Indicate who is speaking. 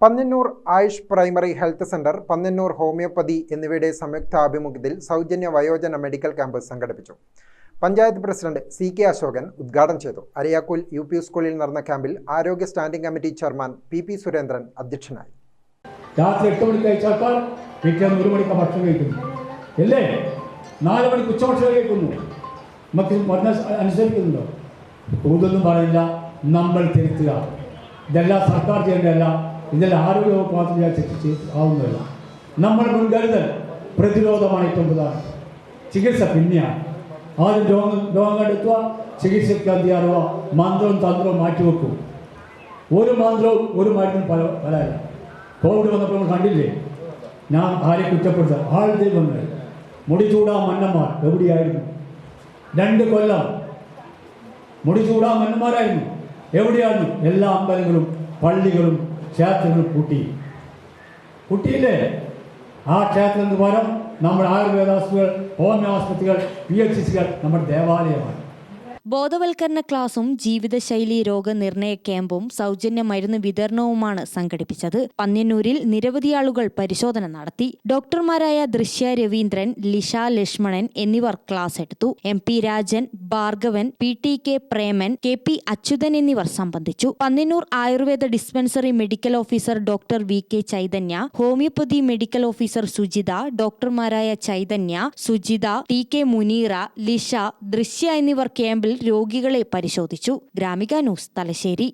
Speaker 1: Panniyannur Ayush primary health centre, Panniyannur homoeopathy എന്നിവയുടെ സംയുക്താഭിമുഖ്യത്തിൽ സൗജന്യ വയോജന മെഡിക്കൽ ക്യാമ്പ് സംഘടിപ്പിച്ചു. പഞ്ചായത്ത് പ്രസിഡന്റ് CK അശോകൻ ഉദ്ഘാടനം ചെയ്തു. അരയാക്കൂൽ UP സ്കൂളിൽ നടന്ന ക്യാമ്പിൽ ആരോഗ്യ standing committee chairman PP Surendran അധ്യക്ഷനായി.
Speaker 2: രാത്രി 8 മണിക്ക് കഴിച്ചാൽ പിറ്റേന്ന് 1 മണിക്ക് ഭക്ഷണം കഴിക്കുന്നു അല്ലേ, 4 മണിക്ക് ഉച്ചഭക്ഷണം കഴിക്കുന്നു. നമുക്ക് അനുസരിക്കുന്നുണ്ടോ? കൂടുതലൊന്നും പറയില്ല, നമ്മൾ തിരുത്തുക. ഇതെല്ലാം സർക്കാർ ചെയ്യേണ്ടതല്ല, ഇതെല്ലാം ആരോഗ്യ വകുപ്പ് മാത്രം വിചാരിച്ച് ആവുന്നതല്ല. നമ്മൾ മുൻകരുതൽ പ്രതിരോധമാണ് ഏറ്റവും പ്രധാനം. ചികിത്സ പിന്നെയാണ്. ആദ്യം രോഗം കണ്ടെത്തുക, ചികിത്സയ്ക്ക് അധികാരമോ മന്ത്രവും തന്ത്രവും മാറ്റിവെക്കും. ഒരു മന്ത്രവും ഒരു മരുന്നും പലല്ല. കോവിഡ് വന്നപ്പോൾ നമ്മൾ കണ്ടില്ലേ, ഞാൻ ആരെ കുറ്റപ്പെടുത്ത ആൾ ദൈവങ്ങൾ മുടിചൂടാ മന്നന്മാർ എവിടെയായിരുന്നു? 2 കൊല്ലം മുടിചൂടാ മന്നന്മാരായിരുന്നു. എവിടെയായിരുന്നു? എല്ലാ അമ്പലങ്ങളും പള്ളികളും ക്ഷേത്രങ്ങളും കുട്ടിയില്ലേ? ആ ക്ഷേത്രത്തിന് പകരം നമ്മുടെ ആയുർവേദ ആശുപത്രികൾ, ഹോമിയോ ആശുപത്രികൾ, PHCകൾ നമ്മുടെ ദേവാലയമാണ്.
Speaker 3: ബോധവൽക്കരണ ക്ലാസും ജീവിതശൈലി രോഗനിർണയ ക്യാമ്പും സൗജന്യ മരുന്ന് വിതരണവുമാണ് സംഘടിപ്പിച്ചത്. പന്ന്യന്നൂരിൽ നിരവധി ആളുകൾ പരിശോധന നടത്തി. ഡോക്ടർമാരായ ദൃശ്യ രവീന്ദ്രൻ, ലിഷ ലക്ഷ്മണൻ എന്നിവർ ക്ലാസ് എടുത്തു. MP Rajan, Bhargavan, PTK Preman, KP Achuthan എന്നിവർ സംബന്ധിച്ചു. Panniyannur ayurveda dispensary medical officer doctor VK Chaitanya, homeopathy medical officer Sujitha, ഡോക്ടർമാരായ ചൈതന്യ, സുജിത, TK മുനീറ, ലിഷ, ദൃശ്യ എന്നിവർ ക്യാമ്പിൽ രോഗികളെ പരിശോധിച്ചു. ഗ്രാമിക ന്യൂസ്, തലശ്ശേരി.